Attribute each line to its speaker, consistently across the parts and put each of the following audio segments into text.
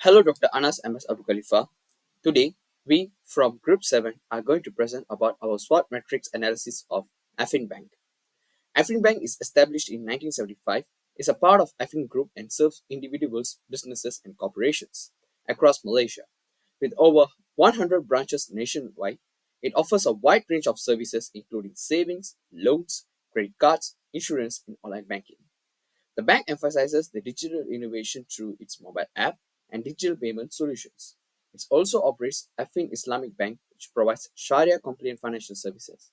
Speaker 1: Hello, Dr. Anas MS Abu Khalifa. Today, we from Group 7 are going to present about our SWOT matrix analysis of Affin Bank. Affin Bank is established in 1975, is a part of Affin Group and serves individuals, businesses, and corporations across Malaysia. With over 100 branches nationwide, it offers a wide range of services including savings, loans, credit cards, insurance, and online banking. The bank emphasizes the digital innovation through its mobile app and digital payment solutions. It also operates Affin Islamic Bank, which provides Sharia compliant financial services.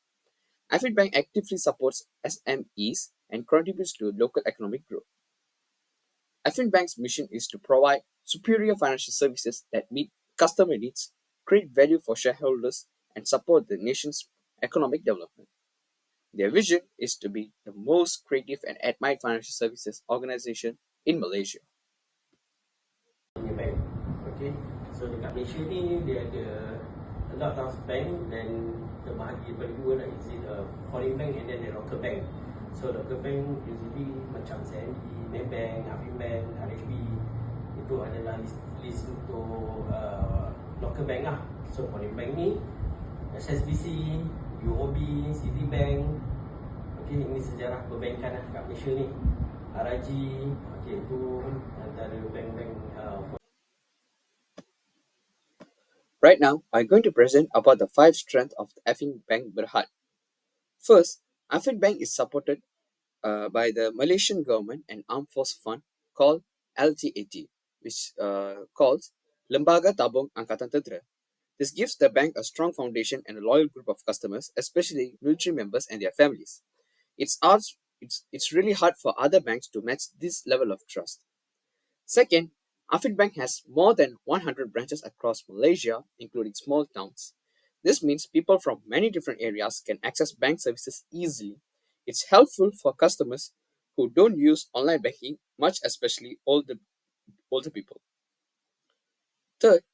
Speaker 1: Affin Bank actively supports SMEs and contributes to local economic growth. Affin Bank's mission is to provide superior financial services that meet customer needs, create value for shareholders, and support the nation's economic development. Their vision is to be the most creative and admired financial services organization in Malaysia.
Speaker 2: Punya bank. Okay. So dekat Malaysia ni dia ada a lot of bank dan terbahagi daripada dua lah. Is it a foreign bank and then a local bank. So local bank usually macam CNB, Maybank, Afibank, RHB itu adalah list untuk local bank lah. So foreign bank ni SSBC, UOB, Citibank. Okay, ini sejarah perbankan lah kat Malaysia ni. RAG, okay, itu antara bank-bank
Speaker 1: Right now, I'm going to present about the 5 strengths of the Affin Bank Berhad. First, Affin Bank is supported by the Malaysian government and Armed Force Fund called LTAT, which calls Lembaga Tabung Angkatan Tentera. This gives the bank a strong foundation and a loyal group of customers, especially military members and their families. It's really hard for other banks to match this level of trust. Second, Affin Bank has more than 100 branches across Malaysia, including small towns. This means people from many different areas can access bank services easily. It's helpful for customers who don't use online banking much, especially older people. Third,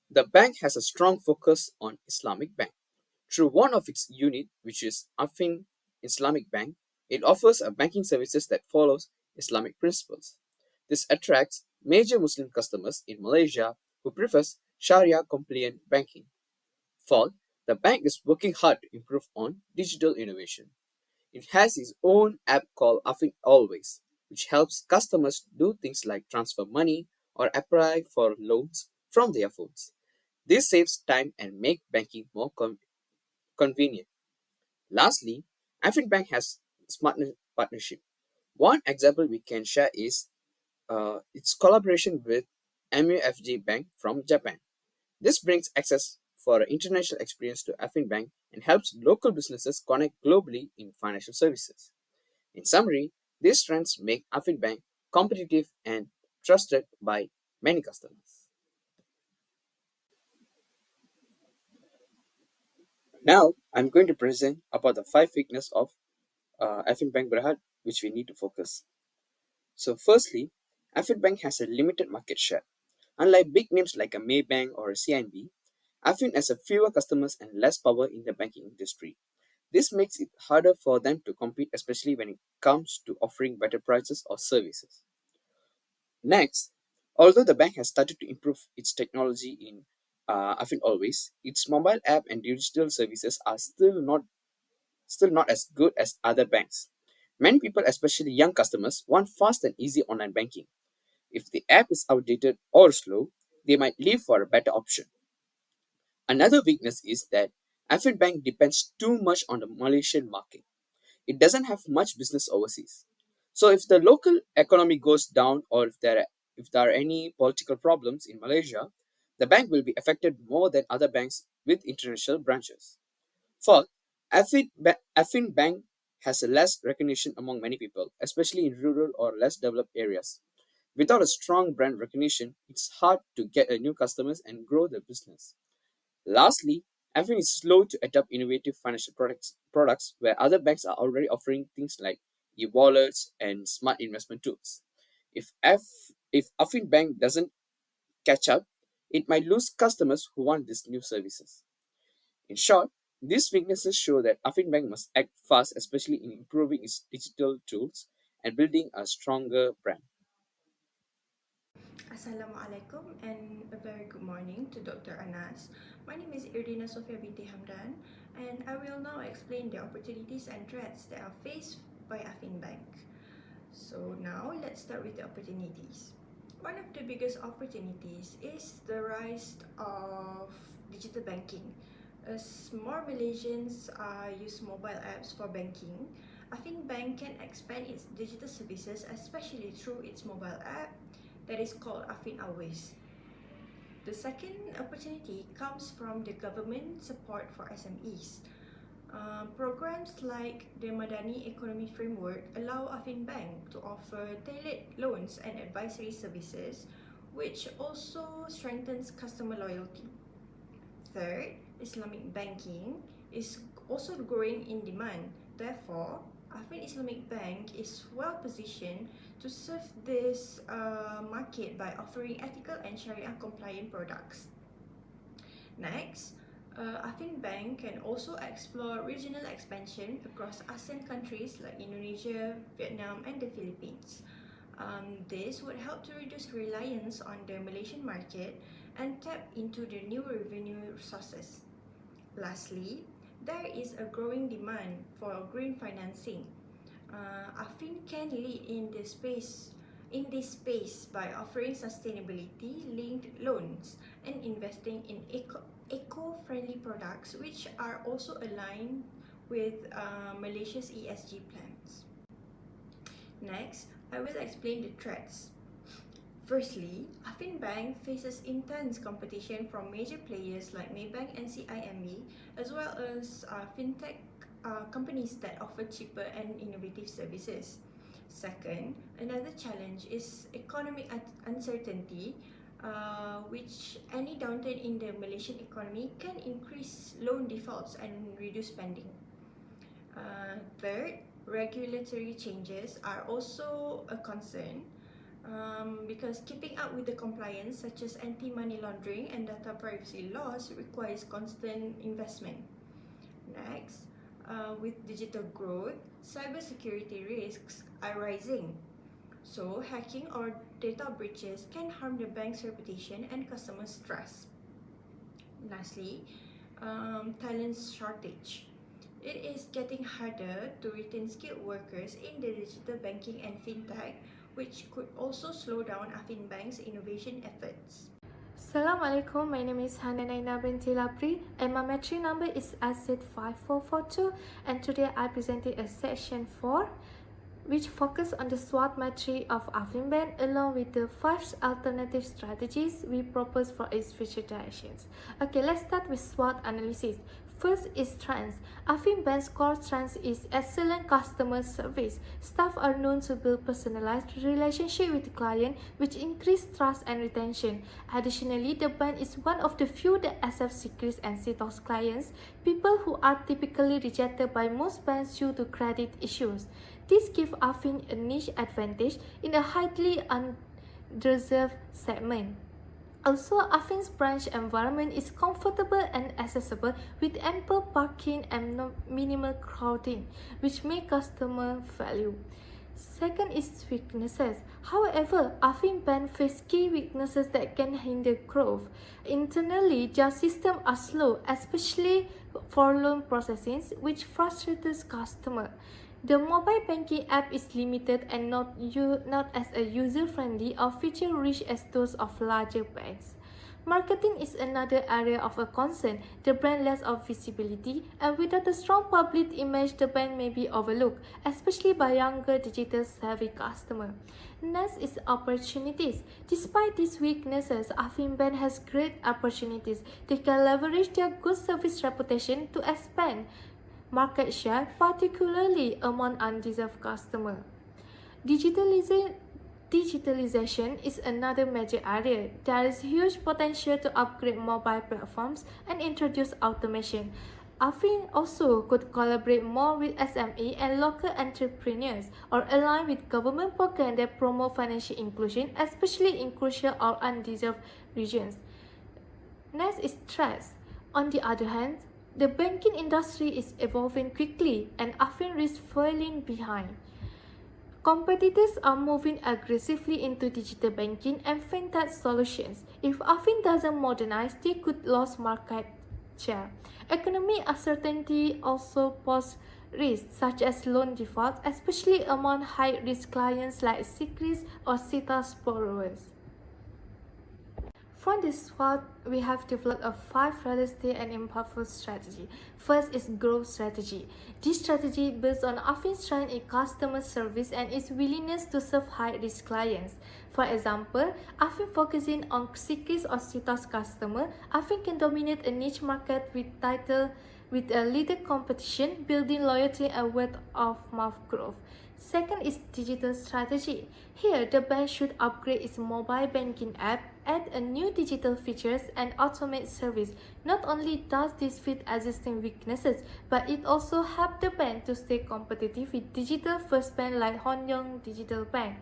Speaker 1: the bank has a strong focus on Islamic bank. Through one of its unit, which is Affin Islamic Bank, it offers a banking services that follows Islamic principles. This attracts major Muslim customers in Malaysia who prefers Sharia compliant banking. Fourth, the bank is working hard to improve on digital innovation. It has its own app called Affin Always, which helps customers do things like transfer money or apply for loans from their phones. This saves time and makes banking more convenient. Lastly, Affin Bank has smart partnership. One example we can share is its collaboration with MUFG Bank from Japan. This brings access for an international experience to Affin Bank and helps local businesses connect globally in financial services. In summary, these trends make Affin Bank competitive and trusted by many customers. Now, I'm going to present about the 5 weaknesses of Affin Bank Berhad, which we need to focus. So, firstly, Affin Bank has a limited market share. Unlike big names like a Maybank or a CNB, Affin has a fewer customers and less power in the banking industry. This makes it harder for them to compete, especially when it comes to offering better prices or services. Next, although the bank has started to improve its technology in Affin Always, its mobile app and digital services are still not as good as other banks. Many people, especially young customers, want fast and easy online banking. If the app is outdated or slow, they might leave for a better option. Another weakness is that Affin Bank depends too much on the Malaysian market. It doesn't have much business overseas. So if the local economy goes down or if there are any political problems in Malaysia, the bank will be affected more than other banks with international branches. Fourth, Affin Bank has a less recognition among many people, especially in rural or less developed areas. Without a strong brand recognition, it's hard to get a new customers and grow the business. Lastly, Affin is slow to adopt innovative financial products where other banks are already offering things like e-wallets and smart investment tools. If Affin Bank doesn't catch up, it might lose customers who want these new services. In short, these weaknesses show that Affin Bank must act fast, especially in improving its digital tools and building a stronger brand.
Speaker 3: Assalamualaikum and a very good morning to Dr. Anas. My name is Irdina Sofia binti Hamdan and I will now explain the opportunities and threats that are faced by Affin Bank. So now let's start with the opportunities. One of the biggest opportunities is the rise of digital banking. As more Malaysians use mobile apps for banking, Affin Bank can expand its digital services, especially through its mobile app that is called Affin Always. The second opportunity comes from the government support for SMEs. Programs like the Madani Economy Framework allow Affin Bank to offer tailored loans and advisory services, which also strengthens customer loyalty. Third, Islamic banking is also growing in demand. Therefore, Affin Islamic Bank is well positioned to serve this market by offering ethical and Sharia compliant products. Next, Affin Bank can also explore regional expansion across ASEAN countries like Indonesia, Vietnam, and the Philippines. This would help to reduce reliance on the Malaysian market and tap into the new revenue sources. Lastly, there is a growing demand for green financing. Affin can lead in this space by offering sustainability-linked loans and investing in eco-friendly products, which are also aligned with Malaysia's ESG plans. Next, I will explain the threats. Firstly, Affin Bank faces intense competition from major players like Maybank and CIMB, as well as fintech companies that offer cheaper and innovative services. Second, another challenge is economic uncertainty, which any downturn in the Malaysian economy can increase loan defaults and reduce spending. Third, regulatory changes are also a concern because keeping up with the compliance such as anti-money laundering and data privacy laws requires constant investment. Next, with digital growth, cybersecurity risks are rising. So, hacking or data breaches can harm the bank's reputation and customers' trust. Lastly, talent shortage. It is getting harder to retain skilled workers in the digital banking and fintech, which could also slow down Affin Bank's innovation efforts.
Speaker 4: Assalamualaikum, my name is Hananaina binti Lapri and my matric number is AZ5442 and today I presented a section 4 which focus on the SWOT matrix of Affin Bank along with the 5 alternative strategies we propose for its future directions. Okay, let's start with SWOT analysis. First is strengths. Affin Bank's core strength is excellent customer service. Staff are known to build personalized relationship with the client, which increase trust and retention. Additionally, the bank is one of the few that accepts secrets and CTOS clients, people who are typically rejected by most banks due to credit issues. This gives Affin a niche advantage in a highly underserved segment. Also, Affin's branch environment is comfortable and accessible with ample parking and minimal crowding, which make customer value. Second is weaknesses. However, Affin Bank face key weaknesses that can hinder growth. Internally, their systems are slow, especially for loan processing, which frustrates customers. The mobile banking app is limited and not as a user-friendly or feature-rich as those of larger banks. Marketing is another area of a concern. The brand lacks of visibility, and without a strong public image, the bank may be overlooked, especially by younger digital-savvy customers. Next is opportunities. Despite these weaknesses, Affin Bank has great opportunities. They can leverage their good service reputation to expand market share, particularly among undeserved customers. Digitalization is another major area. There is huge potential to upgrade mobile platforms and introduce automation. Affin also could collaborate more with SME and local entrepreneurs or align with government programs that promote financial inclusion, especially in crucial or undeserved regions. Next is threats. On the other hand, the banking industry is evolving quickly and Affin risks falling behind. Competitors are moving aggressively into digital banking and fintech solutions. If Afin doesn't modernize, they could lose market share. Economic uncertainty also poses risks such as loan default, especially among high-risk clients like securities or CETA's borrowers. For this part, we have developed a 5 realistic and impactful strategy. First is growth strategy. This strategy builds on Afin's strength in customer service and its willingness to serve high-risk clients. For example, Afin focusing on securities or CETA's customer, Afin can dominate a niche market with a leader competition, building loyalty and word-of-mouth growth. Second is digital strategy. Here, the bank should upgrade its mobile banking app, add a new digital features, and automate service. Not only does this fit existing weaknesses, but it also helps the bank to stay competitive with digital-first banks like Honyang Digital Bank.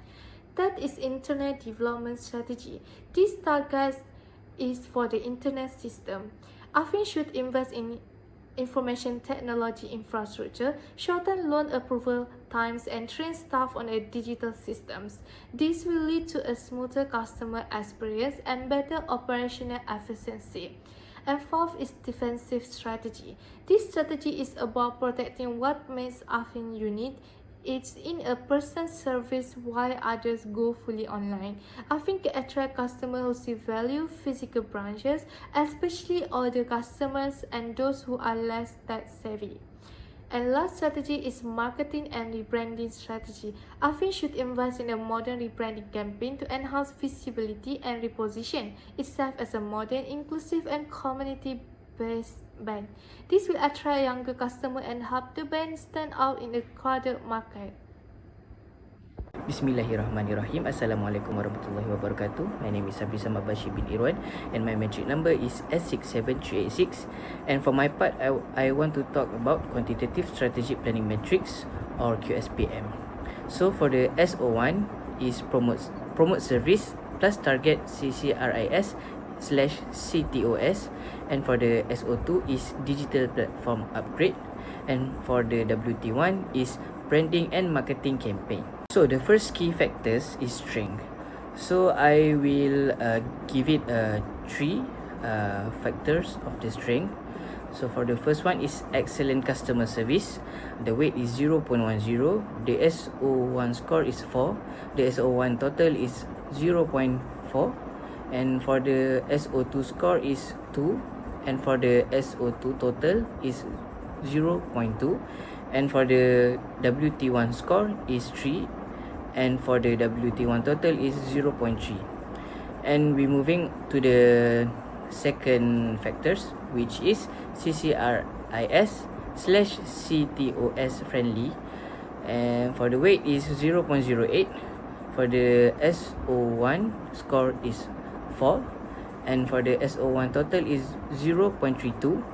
Speaker 4: Third is internet development strategy. This target is for the internet system. Afin should invest in information technology infrastructure, shorten loan approval times, and train staff on a digital systems. This will lead to a smoother customer experience and better operational efficiency. And fourth is defensive strategy. This strategy is about protecting what makes Afin unique. It's in a person service while others go fully online. Afin can attract customers who see value physical branches, especially older customers and those who are less tech savvy. And last strategy is marketing and rebranding strategy. Afin should invest in a modern rebranding campaign to enhance visibility and reposition itself as a modern, inclusive, and community-based bank. This will attract younger customers and help the bank stand out in a crowded market.
Speaker 5: Bismillahirrahmanirrahim. Assalamualaikum warahmatullahi wabarakatuh. My name is Sabri Samad Bashir bin Irwan and my metric number is S67386. And for my part, I want to talk about quantitative strategic planning metrics or QSPM. So for the SO1 is promote service plus target CCRIS/CTOS, and for the SO2 is digital platform upgrade, and for the WT1 is branding and marketing campaign. So the first key factors is strength. So I will give it 3 factors of the strength. So for the first one is excellent customer service. The weight is 0.10. The SO1 score is 4. The SO1 total is 0.4. And for the SO2 score is 2. And for the SO2 total is 0.2. And for the WT1 score is 3. And for the WT1 total is 0.3. And we're moving to the second factors, which is CCRIS/CTOS friendly. And for the weight is 0.08. For the SO1 score is 4. And for the SO1 total is 0.32.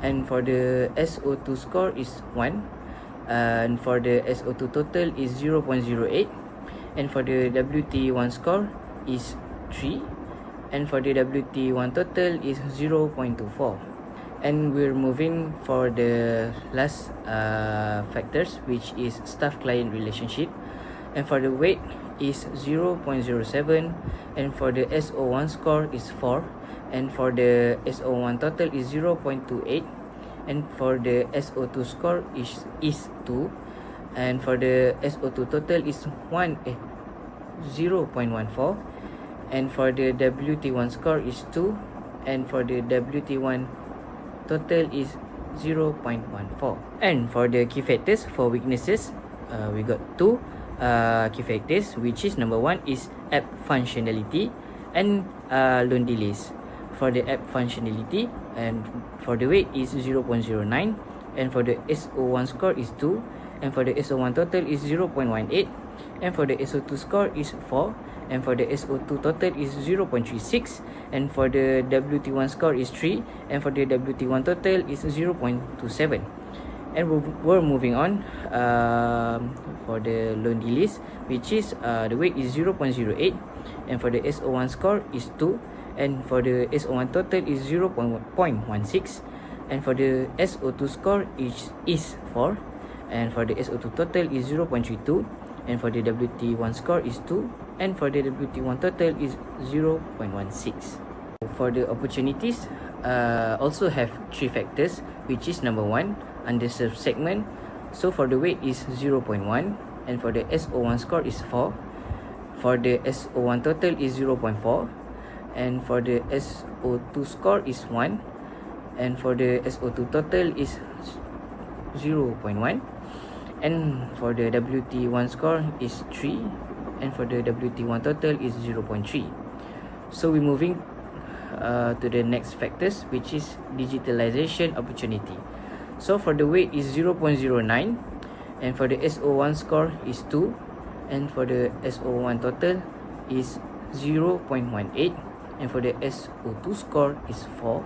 Speaker 5: And for the SO2 score is 1. And for the SO2 total is 0.08. And for the WT1 score is 3. And for the WT1 total is 0.24. And we're moving for the last factors, which is staff-client relationship. And for the weight is 0.07. And for the SO1 score is 4. And for the SO1 total is 0.28. And for the SO2 score is 2. And for the SO2 total is 0.14. And for the WT1 score is 2. And for the WT1 total is 0.14. And for the key factors for weaknesses, we got 2 key factors, which is number 1 is app functionality and loan delays. For the app functionality, and for the weight is 0.09. And for the SO1 score is 2. And for the SO1 total is 0.18. And for the SO2 score is 4. And for the SO2 total is 0.36. And for the WT1 score is 3. And for the WT1 total is 0.27. And we're moving on for the loan delays, which is the weight is 0.08. And for the SO1 score is 2. And for the SO1 total is 0.16. And for the SO2 score is 4. and for the SO2 total is 0.32, and for the WT1 score is 2, and for the WT1 total is 0.16. For the opportunities, also have 3 factors, which is number 1, underserved segment. So for the weight is 0.1, and for the SO1 score is 4. For the SO1 total is 0.4, and for the SO2 score is 1, and for the SO2 total is 0.1, and for the WT1 score is 3, and for the WT1 total is 0.3. So we're moving to the next factors, which is digitalization opportunity. So for the weight is 0.09, and for the SO1 score is 2, and for the SO1 total is 0.18, and for the SO2 score is 4,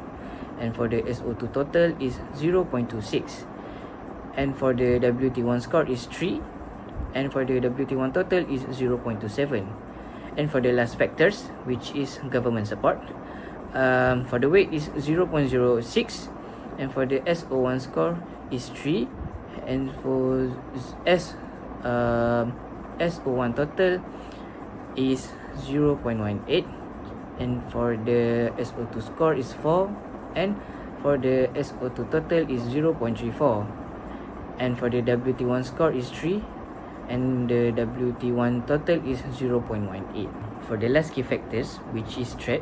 Speaker 5: and for the SO2 total is 0.26, and for the WT1 score is 3, and for the WT1 total is 0.27. And for the last factors, which is government support, for the weight is 0.06, and for the SO1 score is 3, and for SO1 total is 0.18, and for the SO2 score is 4, and for the SO2 total is 0.34, and for the WT1 score is 3, and the WT1 total is 0.18. For the last key factors, which is threat,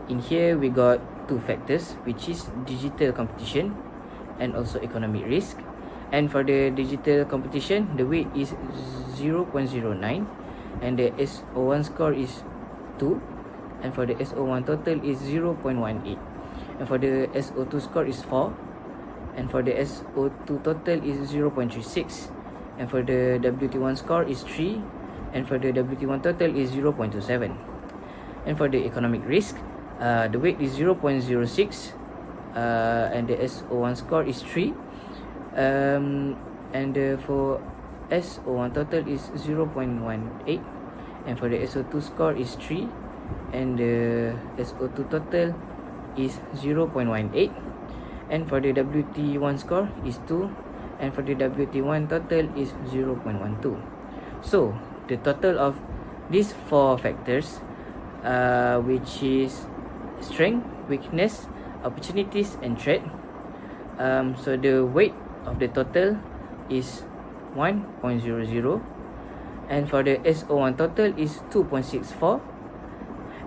Speaker 5: in here we got 2 factors, which is digital competition and also economic risk. And for the digital competition, the weight is 0.09, and the SO1 score is 2, and for the SO1 total is 0.18, and for the SO2 score is 4, and for the SO2 total is 0.36, and for the WT1 score is 3, and for the WT1 total is 0.27. And for the economic risk, the weight is 0.06, and the SO1 score is 3, and for SO1 total is 0.18, and for the SO2 score is 3, and the SO2 total is 0.18, and for the WT1 score is 2, and for the WT1 total is 0.12. So the total of these 4 factors, which is strength, weakness, opportunities, and threat, so the weight of the total is 1.00, and for the SO1 total is 2.64,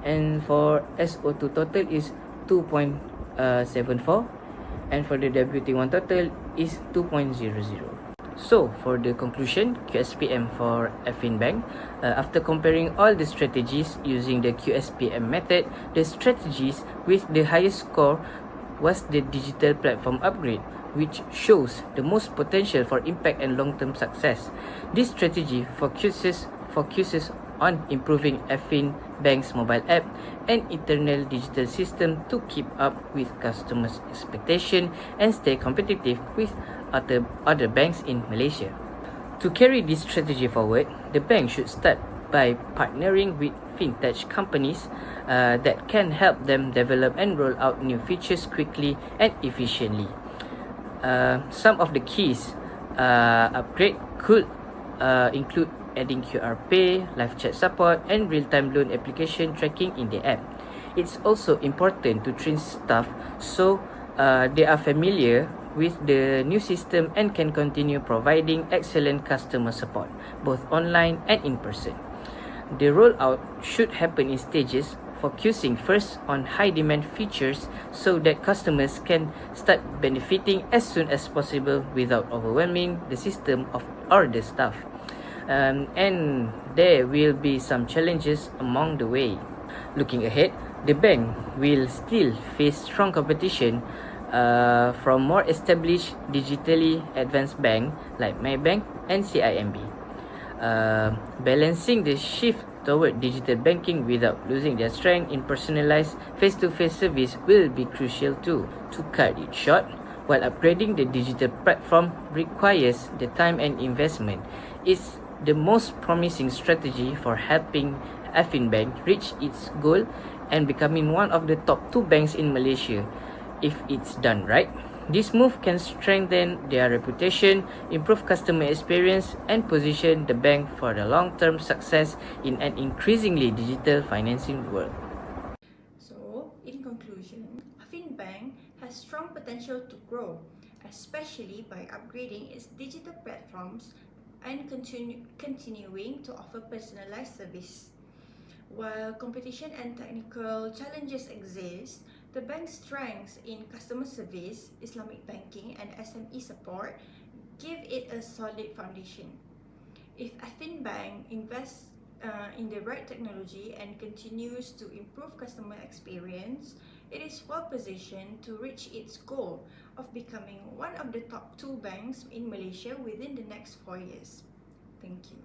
Speaker 5: and for SO2 total is 2.74, and for the WT1 total is 2.00. So for the conclusion, QSPM for Affinbank, after comparing all the strategies using the QSPM method, the strategies with the highest score was the digital platform upgrade, which shows the most potential for impact and long-term success. This strategy focuses on improving Affinbank's mobile app and internal digital system to keep up with customers' expectation and stay competitive with other banks in Malaysia. To carry this strategy forward, the bank should start by partnering with fintech companies that can help them develop and roll out new features quickly and efficiently. Some of the keys upgrade could include adding QR Pay, live chat support, and real-time loan application tracking in the app. It's also important to train staff so they are familiar with the new system and can continue providing excellent customer support, both online and in person. The rollout should happen in stages, focusing first on high-demand features so that customers can start benefiting as soon as possible without overwhelming the system or the staff. And there will be some challenges along the way. Looking ahead, the bank will still face strong competition from more established digitally advanced banks like MyBank and CIMB. Balancing the shift toward digital banking without losing their strength in personalized face-to-face service will be crucial too. To cut it short, while upgrading the digital platform requires the time and investment, it's the most promising strategy for helping Affinbank reach its goal and becoming one of the top 2 banks in Malaysia if it's done right. This move can strengthen their reputation, improve customer experience, and position the bank for the long-term success in an increasingly digital financing world.
Speaker 3: So, in conclusion, Affin Bank has strong potential to grow, especially by upgrading its digital platforms and continuing to offer personalized service. While competition and technical challenges exist, the bank's strengths in customer service, Islamic banking, and SME support give it a solid foundation. If Affin Bank invests in the right technology and continues to improve customer experience, it is well positioned to reach its goal of becoming one of the top two banks in Malaysia within the next 4 years. Thank you.